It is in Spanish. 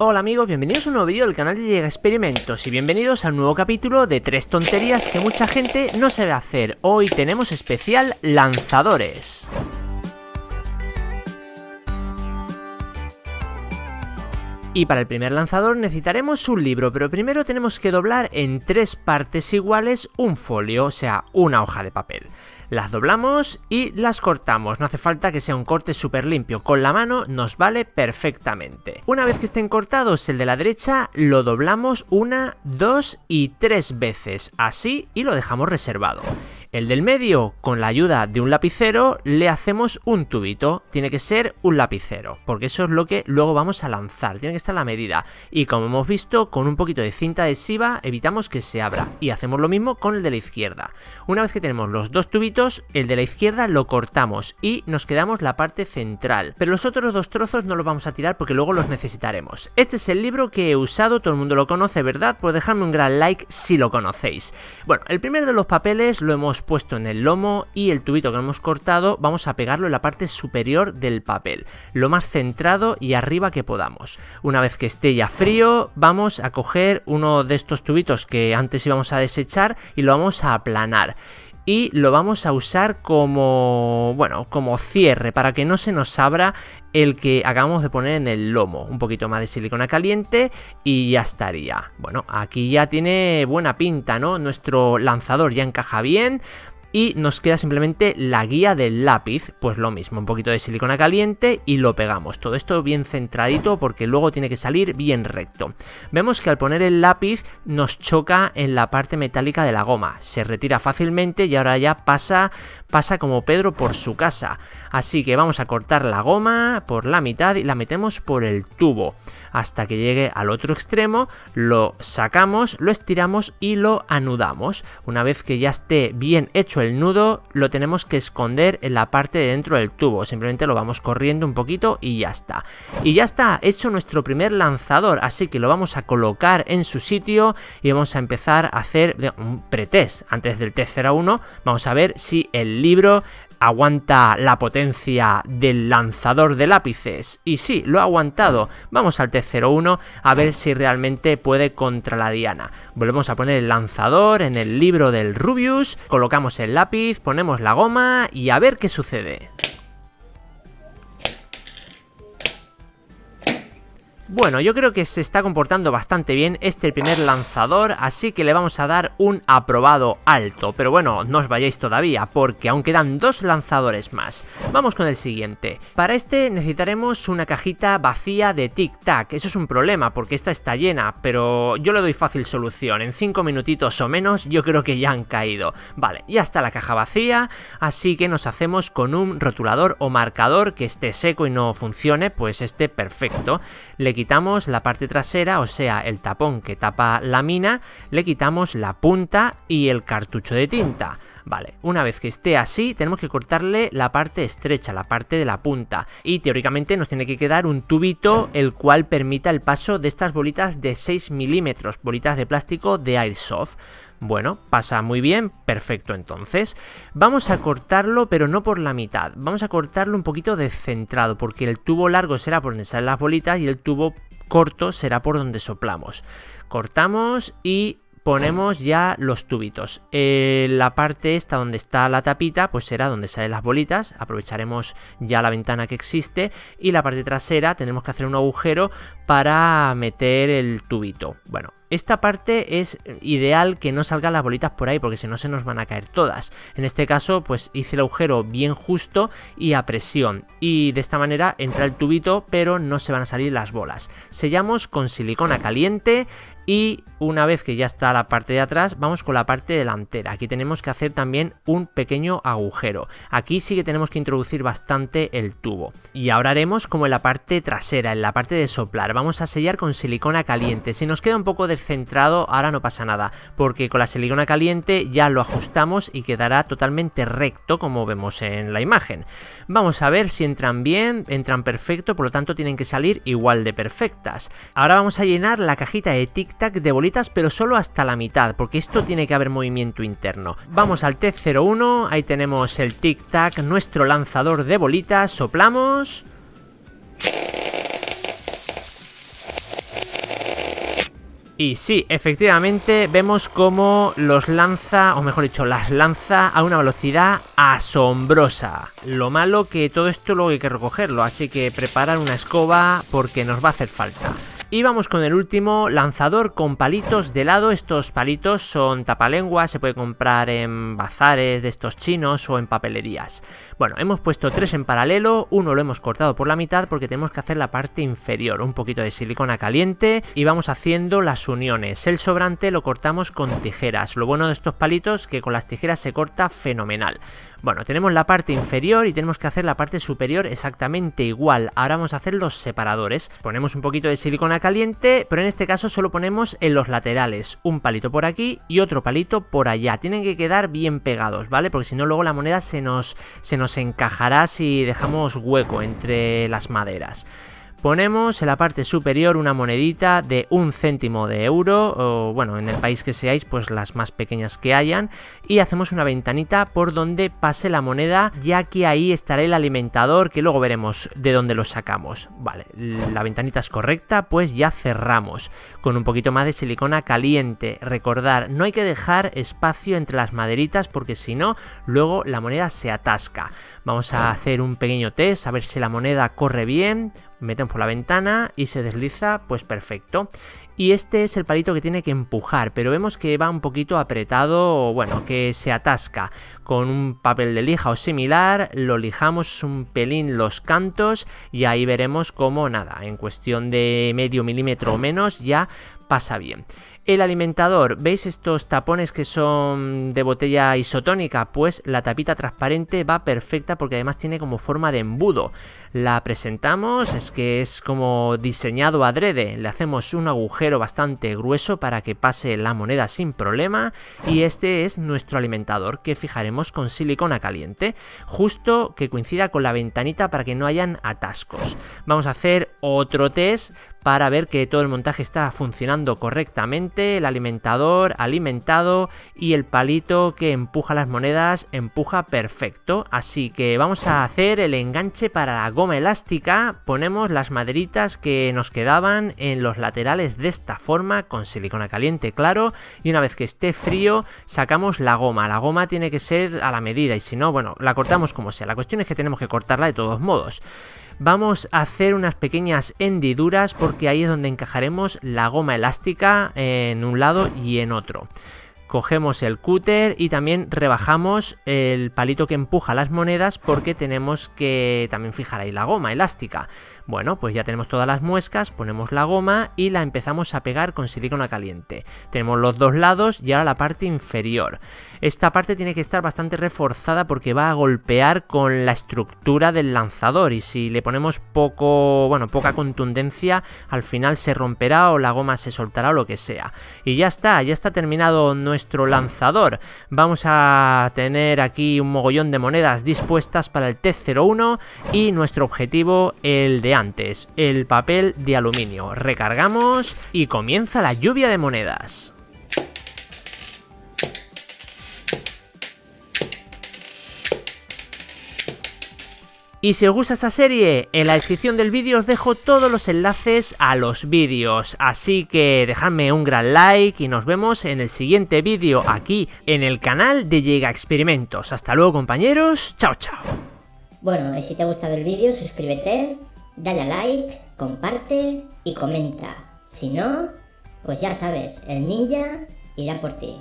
Hola amigos, bienvenidos a un nuevo vídeo del canal de Llega Experimentos y bienvenidos al nuevo capítulo de 3 tonterías que mucha gente no sabe hacer. Hoy tenemos especial lanzadores. Y para el primer lanzador necesitaremos un libro, pero primero tenemos que doblar en 3 partes iguales un folio, o sea, una hoja de papel. Las doblamos y las cortamos, no hace falta que sea un corte súper limpio, con la mano nos vale perfectamente. Una vez que estén cortados el de la derecha, lo doblamos 1, 2 y 3 veces, así, y lo dejamos reservado. El del medio, con la ayuda de un lapicero, le hacemos un tubito. Tiene que ser un lapicero, porque eso es lo que luego vamos a lanzar. Tiene que estar a la medida. Y como hemos visto, con un poquito de cinta adhesiva evitamos que se abra. Y hacemos lo mismo con el de la izquierda. Una vez que tenemos los 2 tubitos, el de la izquierda lo cortamos y nos quedamos la parte central. Pero los otros 2 trozos no los vamos a tirar porque luego los necesitaremos. Este es el libro que he usado, todo el mundo lo conoce, ¿verdad? Pues dejadme un gran like si lo conocéis. Bueno, el primero de los papeles lo hemos puesto en el lomo y el tubito que hemos cortado vamos a pegarlo en la parte superior del papel, lo más centrado y arriba que podamos. Una vez que esté ya frío, vamos a coger uno de estos tubitos que antes íbamos a desechar y lo vamos a aplanar. Y lo vamos a usar como, bueno, como cierre para que no se nos abra el que acabamos de poner en el lomo. Un poquito más de silicona caliente y ya estaría. Bueno, aquí ya tiene buena pinta, ¿no? Nuestro lanzador ya encaja bien. Y nos queda simplemente la guía del lápiz, pues lo mismo, un poquito de silicona caliente y lo pegamos. Todo esto bien centradito porque luego tiene que salir bien recto. Vemos que al poner el lápiz nos choca en la parte metálica de la goma. Se retira fácilmente y ahora ya pasa como Pedro por su casa. Así que vamos a cortar la goma por la mitad y la metemos por el tubo hasta que llegue al otro extremo, lo sacamos, lo estiramos y lo anudamos. Una vez que ya esté bien hecho el nudo, lo tenemos que esconder en la parte de dentro del tubo. Simplemente lo vamos corriendo un poquito y ya está. Y ya está hecho nuestro primer lanzador, así que lo vamos a colocar en su sitio y vamos a empezar a hacer un pretest. Antes del test 01 vamos a ver si el libro aguanta la potencia del lanzador de lápices. Y sí, lo ha aguantado. Vamos al test 01 a ver si realmente puede contra la diana. Volvemos a poner el lanzador en el libro del Rubius, colocamos el lápiz, ponemos la goma y a ver qué sucede. Bueno, yo creo que se está comportando bastante bien este primer lanzador, así que le vamos a dar un aprobado alto. Pero bueno, no os vayáis todavía, porque aún quedan 2 lanzadores más. Vamos con el siguiente. Para este necesitaremos una cajita vacía de Tic Tac. Eso es un problema, porque esta está llena, pero yo le doy fácil solución. En 5 minutitos o menos, yo creo que ya han caído. Vale, ya está la caja vacía, así que nos hacemos con un rotulador o marcador que esté seco y no funcione, pues esté perfecto. Le quitamos la parte trasera, o sea, el tapón que tapa la mina, le quitamos la punta y el cartucho de tinta. Vale, una vez que esté así, tenemos que cortarle la parte estrecha, la parte de la punta. Y teóricamente nos tiene que quedar un tubito el cual permita el paso de estas bolitas de 6 milímetros, bolitas de plástico de Airsoft. Bueno, pasa muy bien, perfecto. Entonces vamos a cortarlo, pero no por la mitad, vamos a cortarlo un poquito descentrado, porque el tubo largo será por donde salen las bolitas y el tubo corto será por donde soplamos. Cortamos y ponemos ya los tubitos. La parte esta donde está la tapita pues será donde salen las bolitas. Aprovecharemos ya la ventana que existe. Y la parte trasera tendremos que hacer un agujero para meter el tubito. Bueno, esta parte es ideal que no salgan las bolitas por ahí, porque si no se nos van a caer todas. En este caso pues hice el agujero bien justo y a presión, y de esta manera entra el tubito pero no se van a salir las bolas. Sellamos con silicona caliente. Y una vez que ya está la parte de atrás, vamos con la parte delantera. Aquí tenemos que hacer también un pequeño agujero. Aquí sí que tenemos que introducir bastante el tubo. Y ahora haremos como en la parte trasera, en la parte de soplar. Vamos a sellar con silicona caliente. Si nos queda un poco descentrado, ahora no pasa nada, porque con la silicona caliente ya lo ajustamos y quedará totalmente recto, como vemos en la imagen. Vamos a ver si entran bien, entran perfecto, por lo tanto tienen que salir igual de perfectas. Ahora vamos a llenar la cajita de Tic Tac de bolitas, pero solo hasta la mitad, porque esto tiene que haber movimiento interno. Vamos al test 01, ahí tenemos el Tic Tac, nuestro lanzador de bolitas, soplamos. Y sí, efectivamente vemos cómo los lanza, o mejor dicho, las lanza a una velocidad asombrosa. Lo malo que todo esto luego hay que recogerlo, así que preparar una escoba porque nos va a hacer falta. Y vamos con el último, lanzador con palitos de helado. Estos palitos son tapalenguas, se puede comprar en bazares de estos chinos o en papelerías. Bueno, hemos puesto 3 en paralelo, uno lo hemos cortado por la mitad porque tenemos que hacer la parte inferior, un poquito de silicona caliente y vamos haciendo las uniones. El sobrante lo cortamos con tijeras. Lo bueno de estos palitos es que con las tijeras se corta fenomenal. Bueno, tenemos la parte inferior y tenemos que hacer la parte superior exactamente igual. Ahora vamos a hacer los separadores. Ponemos un poquito de silicona caliente, pero en este caso solo ponemos en los laterales. Un palito por aquí y otro palito por allá. Tienen que quedar bien pegados, ¿vale? Porque si no luego la moneda se nos encajará si dejamos hueco entre las maderas. Ponemos en la parte superior una monedita de 1 céntimo de euro, o bueno, en el país que seáis, pues las más pequeñas que hayan, y hacemos una ventanita por donde pase la moneda, ya que ahí estará el alimentador, que luego veremos de dónde lo sacamos. Vale, la ventanita es correcta, pues ya cerramos con un poquito más de silicona caliente. Recordar, no hay que dejar espacio entre las maderitas porque si no, luego la moneda se atasca. Vamos a hacer un pequeño test, a ver si la moneda corre bien. Metemos por la ventana y se desliza, pues perfecto. Y este es el palito que tiene que empujar, pero vemos que va un poquito apretado, o bueno, que se atasca. Con un papel de lija o similar, lo lijamos un pelín los cantos y ahí veremos cómo nada, en cuestión de medio milímetro o menos ya pasa bien. El alimentador, ¿veis estos tapones que son de botella isotónica? Pues la tapita transparente va perfecta porque además tiene como forma de embudo. La presentamos, es que es como diseñado adrede, le hacemos un agujero bastante grueso para que pase la moneda sin problema y este es nuestro alimentador que fijaremos con silicona caliente, justo que coincida con la ventanita para que no hayan atascos. Vamos a hacer otro test para ver que todo el montaje está funcionando correctamente, el alimentador alimentado y el palito que empuja las monedas empuja perfecto. Así que vamos a hacer el enganche para la goma elástica. Ponemos las maderitas que nos quedaban en los laterales de esta forma con silicona caliente, claro, y una vez que esté frío sacamos la goma. La goma tiene que ser a la medida y si no, bueno, la cortamos como sea. La cuestión es que tenemos que cortarla de todos modos. Vamos a hacer unas pequeñas hendiduras porque ahí es donde encajaremos la goma elástica en un lado y en otro. Cogemos el cúter y también rebajamos el palito que empuja las monedas porque tenemos que también fijar ahí la goma elástica. Bueno, pues ya tenemos todas las muescas, ponemos la goma y la empezamos a pegar con silicona caliente. Tenemos los dos lados y ahora la parte inferior. Esta parte tiene que estar bastante reforzada porque va a golpear con la estructura del lanzador y si le ponemos poca contundencia, al final se romperá o la goma se soltará o lo que sea. Y ya está terminado nuestro lanzador. Vamos a tener aquí un mogollón de monedas dispuestas para el test 01 y nuestro objetivo, el de antes, el papel de aluminio. Recargamos y comienza la lluvia de monedas. Y si os gusta esta serie, en la descripción del vídeo os dejo todos los enlaces a los vídeos, así que dejadme un gran like y nos vemos en el siguiente vídeo aquí en el canal de Giga Experimentos. Hasta luego compañeros, chao chao. Bueno, y si te ha gustado el vídeo, suscríbete, dale a like, comparte y comenta. Si no, pues ya sabes, el ninja irá por ti.